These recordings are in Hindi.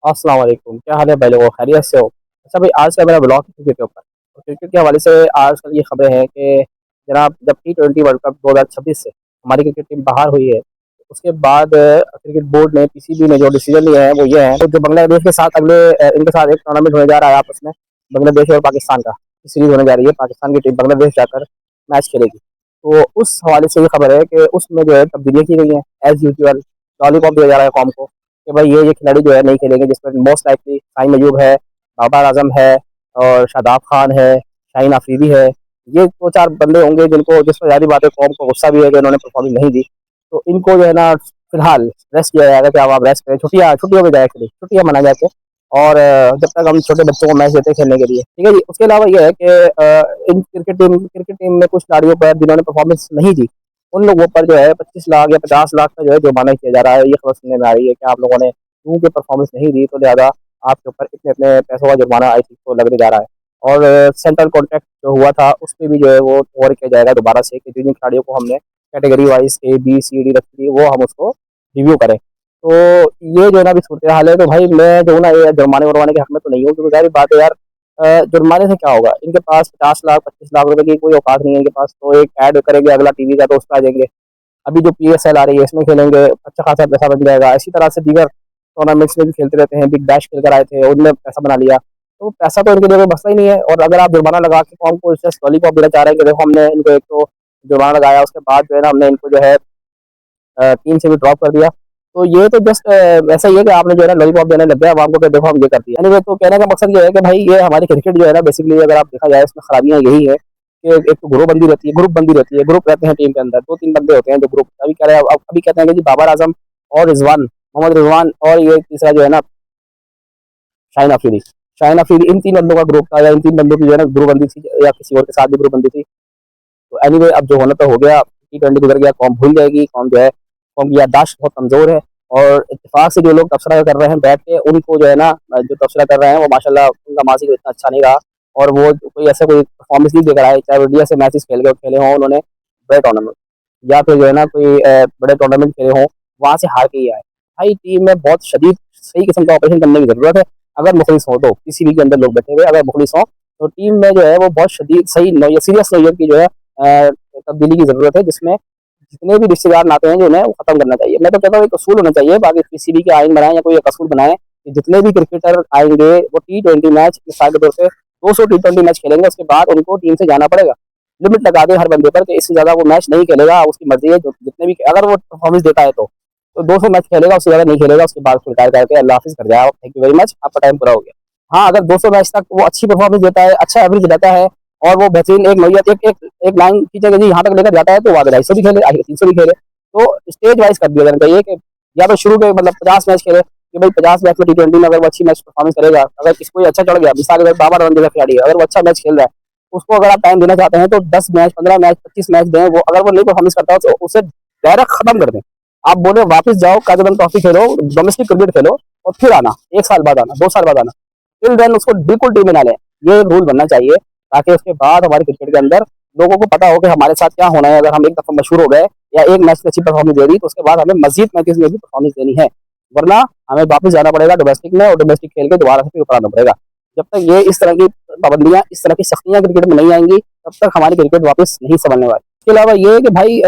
अस्सलाम वालेकुम, क्या हाल है भाई लोगों, खैरियत से हो? अच्छा भाई, आज का मेरा ब्लॉग है क्रिकेट के ऊपर। तो क्रिकेट के हवाले से आजकल ये खबरें हैं कि जनाब जब T20 वर्ल्ड कप 2026 से हमारी क्रिकेट टीम बाहर हुई है, तो उसके बाद क्रिकेट बोर्ड ने PCB ने जो डिसीजन लिया है वो ये है, तो जो बांग्लादेश के साथ इनके साथ एक टूर्नामेंट होने जा रहा है आपस में, बांग्लादेश और पाकिस्तान का सीरीज होने जा रही है। पाकिस्तान की टीम बांग्लादेश जाकर मैच खेलेगी। तो उस हवाले से ये खबर है कि उसमें जो है तब्दीलियाँ की गई हैं। एज़ यूजुअल लॉलीपॉप दिया जा रहा है कौम को कि भाई ये खिलाड़ी जो है नहीं खेलेंगे, जिसमें मोस्ट लाइकली शाहीन अयूब है, बाबर आजम है और शादाब खान है, शाहीन अफरीदी है। ये दो चार बंदे होंगे जिसमें ज़ाहिर बात है कौम को गुस्सा भी है कि उन्होंने परफॉर्मेंस नहीं दी। तो इनको जो है ना फिलहाल रेस्ट किया जाएगा कि अब आप रेस्ट करें, छुट्टियों में जाए एक्चुअली छुट्टियाँ मनाई जाके। और जब तक हम छोटे बच्चों को मैच देते हैं खेलने के लिए, ठीक है जी। उसके अलावा ये है कि इन क्रिकेट टीम में कुछ खिलाड़ियों पर जिन्होंने परफॉर्मेंस नहीं दी, उन लोगों पर जो है 25 लाख या 50 लाख का जो है जुर्माना किया जा रहा है। ये खबर सुनने में आ रही है कि आप लोगों ने क्योंकि परफॉर्मेंस नहीं दी तो लिहाजा आपके ऊपर इतने इतने पैसों का जुर्माना आई थिंक तो लगने जा रहा है। और सेंट्रल कॉन्ट्रैक्ट जो हुआ था उस पर भी जो है वो ओवर किया जाएगा दोबारा से, कि जिन जिन खिलाड़ियों को हमने category wise A B C D रखी थी वो हम उसको रिव्यू करें। तो ये जो है ना अभी सूरत हाल है। तो भाई मैं जो हूँ ना ये जुर्माने उर्माने के हक में तो नहीं हूँ, क्योंकि जाहिर बात है यार, जुर्माने से क्या होगा? इनके पास 50 लाख 25 लाख रुपए की कोई औकात नहीं है इनके पास। तो एक ऐड करेंगे अगला टीवी का तो उस पर आ जाएंगे। अभी जो PSL आ रही है इसमें खेलेंगे, अच्छा खासा पैसा बन जाएगा। इसी तरह से दीगर टूर्नामेंट्स में भी खेलते रहते हैं, बिग बैश खेल कर आए थे उनमें पैसा बना लिया। तो पैसा तो इनके लिए कोई मसला ही नहीं है। और अगर आप जुर्माना लगा के कौन को जस्ट लॉलीपॉप देना चाह रहे हैं कि देखो हमने इनको एक तो जुर्माना लगाया, उसके बाद जो है ना हमने इनको जो है टीम से भी ड्रॉप कर दिया, तो ये तो जस्ट ऐसा ही है कि आपने जो है ना लॉलीपॉप देने लग गया आवाम को कि देखो हम ये कर दिया। एनीवे, तो कहने का मकसद ये है कि भाई ये हमारी क्रिकेट जो है ना बेसिकली अगर आप देखा जाए इसमें खराबियां यही है कि एक तो ग्रुप बंदी रहती है, ग्रुप रहते हैं टीम के अंदर, 2-3 बंदे होते हैं जो ग्रुप अभी कह रहे हैं। अब अभी कहते हैं कि जी बाबर आजम और रिजवान, मोहम्मद रिजवान और ये तीसरा जो है ना शाहीन अफरीदी। शाहीन अफरीदी, इन 3 बंदों का ग्रुप था, या इन 3 बंदों की जो है ना ग्रुप बंदी थी, या किसी और के साथ भी ग्रुप बंदी थी। तो एनीवे अब जो होना तो हो गया, T20 गुजर गया, कौम भूल जाएगी। कौम की याददाश्त बहुत कमजोर है। और इत्तेफाक से जो लोग तबसरा कर रहे हैं बैठ के, उनको जो है ना जो तबसरा कर रहे हैं वो माशाल्लाह उनका माजी को इतना अच्छा नहीं रहा। और वो कोई ऐसा कोई परफॉर्मेंस नहीं देख रहा है, चाहे वो इंडिया से मैचेस खेले हों उन्होंने बड़े टूर्नामेंट, या फिर जो है ना कोई बड़े टूर्नामेंट खेले हों, वहाँ से हार के ही आए। भाई टीम में बहुत शदीद सही किस्म का ऑपरेशन करने की ज़रूरत है। अगर मुखलिस हो तो PCB के अंदर लोग बैठे हुए अगर मुखलिस हों तो टीम में जो है वो बहुत शदीद सही नौयत सीरियस नौयत की जो है तब्दीली की ज़रूरत है, जिसमें जितने भी रिश्तेदार नाते हैं जो उन्हें वो खत्म करना चाहिए। मैं तो कहता हूँ एक असूल होना चाहिए, बाकी PCB के आइन बनाए या कोई एक असूल बनाए कि जितने भी क्रिकेटर आएंगे वो T20 मैच मिसाल के तौर पे 200 T20 मैच खेलेंगे, उसके बाद उनको टीम से जाना पड़ेगा। लिमिट लगा दे हर बंदे पर कि इससे ज़्यादा वो मैच नहीं खेलेगा, उसकी मर्जी है। जो जितने भी अगर वो परफॉर्मेंस देता है तो 200 मैच खेलेगा, उससे ज़्यादा नहीं खेलेगा, उसके बाद रिटायर करके अल्लाह हाफिज़ कर जाए, थैंक यू वेरी मच, आपका टाइम पूरा हो गया। हाँ, अगर 200 मैच तक वो अच्छी परफॉर्मेंस देता है, अच्छा एवरेज रहता है और वो बेहतरीन एक नौयत एक लाइन खींचेगा जी यहाँ तक लेकर जाता है, तो वो आगे 250 भी खेले, आगे 300 भी खेले। तो स्टेज वाइज कर दिया जाना चाहिए कि या तो शुरू के मतलब 50 मैच खेले कि भाई 50 मैच में T20 में अगर वो अच्छी मैच परफॉर्मेंस करेगा, अगर कोई अच्छा चढ़ गया, मिसाल अगर बाबर आजम जैसा खिलाड़ी है, अगर वो अच्छा मैच खेल रहा है, उसको अगर आप टाइम देना चाहते हैं तो 10 मैच 15 मैच 25 मैच दें। वो अगर वो नहीं परफॉर्मेंस करता है तो उसे डायरेक्ट खत्म कर दें। आप बोले वापस जाओ, काजम ट्रॉफी खेलो, डोमेस्टिक क्रिकेट खेलो और फिर आना, 1 साल बाद आना, 2 साल बाद आना, टिल देन उसको बिल्कुल टीम में ना लें। ये रूल बनना चाहिए ताकि उसके बाद हमारे क्रिकेट के अंदर लोगों को पता हो कि हमारे साथ क्या होना है। अगर हम एक दफा मशहूर हो गए या एक मैच में अच्छी परफॉर्मेंस दे दी तो उसके बाद हमें मजीद मैचेस में भी परफॉर्मेंस देनी है, वरना हमें वापस जाना पड़ेगा डोमेस्टिक में और डोमेस्टिक खेल के दोबारा से फिर ऊपर आना पड़ेगा। जब तक ये इस तरह की पाबंदियां, इस तरह की सख्तियां क्रिकेट में नहीं आएंगी, तब तक हमारी क्रिकेट वापस नहीं संभलने वाली। इसके अलावा ये है कि भाई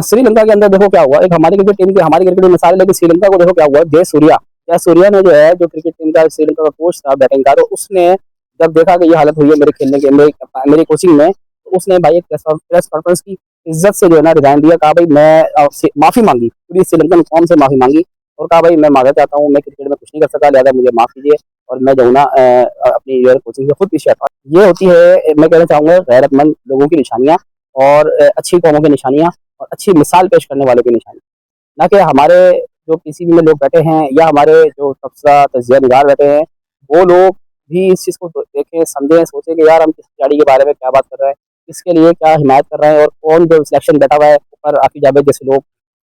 श्रीलंका के अंदर देखो क्या हुआ, एक हमारी क्रिकेट की मिसाल है, लेकिन श्रीलंका को देखो क्या हुआ। जय सूर्या ने जो है जो क्रिकेट टीम का श्रीलंका का कोच था बैटिंग का, तो उसने जब देखा कि ये हालत हुई है मेरे खेलने के मेरी कोचिंग में, तो उसने भाई एक प्रेस कॉन्फ्रेंस की इज्जत से जो है ना रिजाइन दिया। कहा भाई मैं माफी मांगी, पूरी श्रीलंकन कौम से माफी मांगी और कहा भाई मैं माफी चाहता हूँ, मैं क्रिकेट में कुछ नहीं कर सका, लिहाजा मुझे माफ कीजिए और मैं जो हूँ ना अपनी जो है कोचिंग से खुद पीछे हटा। ये होती है, मैं कहना चाहूंगा, गैरतमंद लोगों की निशानियां और अच्छी कौमों की निशानियां और अच्छी मिसाल पेश करने वालों की निशानियां, ना कि हमारे जो PCB में लोग बैठे हैं या हमारे जो तबसरा तजिया निगार बैठे हैं, वो लोग भी इस चीज़ को देखें, समझें, सोचें कि यार हम किस खिलाड़ी के बारे में क्या बात कर रहे हैं, किसके लिए क्या हिमायत कर रहे हैं, और कौन जो सिलेक्शन बैठा हुआ है ऊपर आफी जावेद जैसे लोग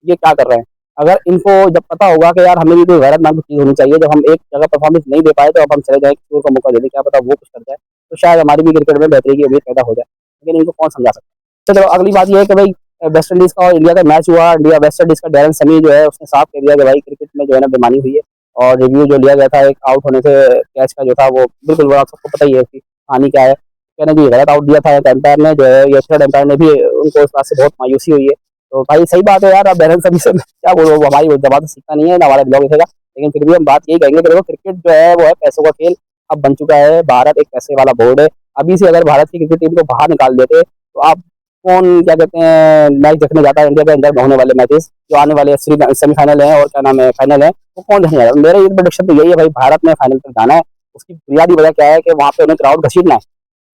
ये क्या कर रहे हैं। अगर इनको जब पता होगा कि यार हमें भी कोई गैरत नाम की चीज़ होनी चाहिए, जब हम एक जगह परफॉर्मेंस नहीं दे पाए तो अब हम चले जाए किसी और को मौका दे दें, क्या पता वो कुछ कर जाए, तो शायद हमारी भी क्रिकेट में बेहतरी की उम्मीद पैदा हो जाए। लेकिन इनको कौन समझा सकता है। चलो अगली बात ये है कि भाई वेस्ट इंडीज़ का और इंडिया का मैच हुआ। इंडिया वेस्ट इंडीज़ का डैरेन समी जो है उसने साफ कह दिया कि भाई क्रिकेट में जो है ना बेईमानी हुई है और रिव्यू जो लिया गया था एक आउट होने से कैच का जो था वो बिल्कुल वो आप सबको पता ही है उसकी कहानी क्या है। कहना जी गलत आउट दिया था एक एम्पायर ने जो है, ये थर्ड एम्पायर ने भी उनको इस बात से बहुत मायूसी हुई है। तो भाई सही बात है यार, अब बैलेंस अभी से क्या बोलो, वो हमारी जबान से सीखता नहीं है ना हमारा ब्लॉग लिखेगा, लेकिन फिर भी हम बात यही कहेंगे कि देखो क्रिकेट जो है वो है पैसों का खेल अब बन चुका है। भारत एक पैसे वाला बोर्ड है। अभी से अगर भारत की क्रिकेट टीम को बाहर निकाल देते तो आप कौन क्या कहते हैं मैच देखने जाता है इंडिया के अंदर होने वाले मैचेस जो आने वाले सेमीफाइनल है और क्या नाम है फाइनल है, वो कौन देखने जाता है? मेरा ये प्रोडिक्शन तो यही है भाई, भारत ने फाइनल तक जाना है। उसकी बुनियादी वजह क्या है कि वहाँ पे उन्हें क्राउड घसीटना है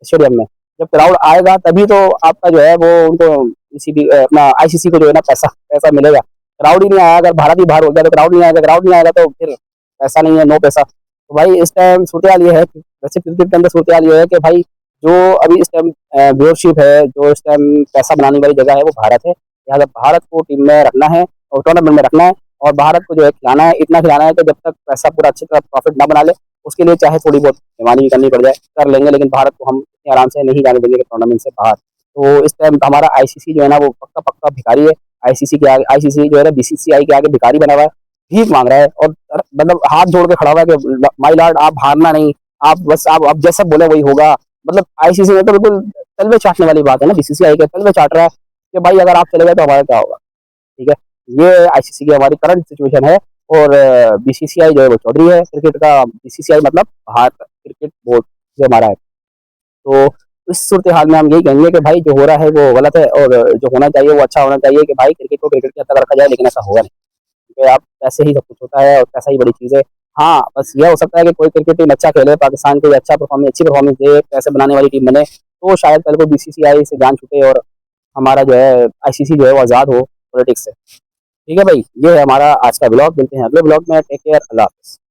स्टेडियम में। जब क्राउड आएगा तभी तो आपका जो है वो उनको किसी भी अपना आईसीसी को जो है ना पैसा पैसा मिलेगा। क्राउड ही नहीं आया, अगर भारत ही बाहर हो गया तो क्राउड नहीं आएगा, क्राउड नहीं आएगा तो फिर पैसा नहीं है, नो पैसा। तो भाई इस टाइम सूरत हाल ये है वैसे क्रिकेट के अंदर सूरत हाल ये है कि भाई जो अभी इस टाइम व्यूअरशिप है, जो इस टाइम पैसा बनाने वाली जगह है वो भारत है। लिहाजा भारत को टीम में रखना है और टूर्नामेंट में रखना है, और भारत को जो है खिलाना है, इतना खिलाना है कि जब तक पैसा पूरा अच्छी तरह प्रॉफिट ना बना ले उसके लिए चाहे थोड़ी बहुत बेईमानी भी करनी पड़ जाए कर लेंगे, लेकिन भारत को हम इतने आराम से नहीं जाने देंगे टूर्नामेंट से बाहर। तो इस टाइम हमारा आईसीसी जो है ना वो पक्का पक्का भिखारी है। आईसीसी के आगे, आईसीसी जो है ना बीसीसीआई के आगे भिखारी बना हुआ है, भीख मांग रहा है और मतलब हाथ जोड़ के खड़ा हुआ है कि माई लॉर्ड आप हारना नहीं, आप बस आप जैसा बोले वही होगा। मतलब आईसीसी में तो बिल्कुल तलवे चाटने वाली बात है ना, बीसीसीआई के तलवे चाट रहा है कि भाई अगर आप चले गए तो हमारा क्या होगा। ठीक है, ये आईसीसी की हमारी करंट सिचुएशन है। और बीसीसीआई जो है वो चौधरी है क्रिकेट का, बीसीसीआई मतलब भारत क्रिकेट बोर्ड जो हमारा है। तो इस सूरत हाल में हम यही कहेंगे कि भाई जो हो रहा है वो गलत है, और जो होना चाहिए वो अच्छा होना चाहिए कि भाई क्रिकेट को क्रिकेट की हद तक रखा जाए, लेकिन ऐसा होगा नहीं क्योंकि आप पैसे ही सब कुछ होता है और पैसा ही बड़ी चीज़ है। हाँ बस यह हो सकता है कि कोई क्रिकेट टीम अच्छा खेले, पाकिस्तान कोई अच्छी परफॉर्मेंस दे, पैसे बनाने वाली टीम बने, तो शायद कल को बीसीसीआई से जान छूटे और हमारा जो है आईसीसी जो है वो आज़ाद हो पॉलिटिक्स से। ठीक है भाई, ये है हमारा आज का ब्लॉग। मिलते हैं अगले ब्लॉग में। टेक केयर, अल्लाह हाफ़िज़।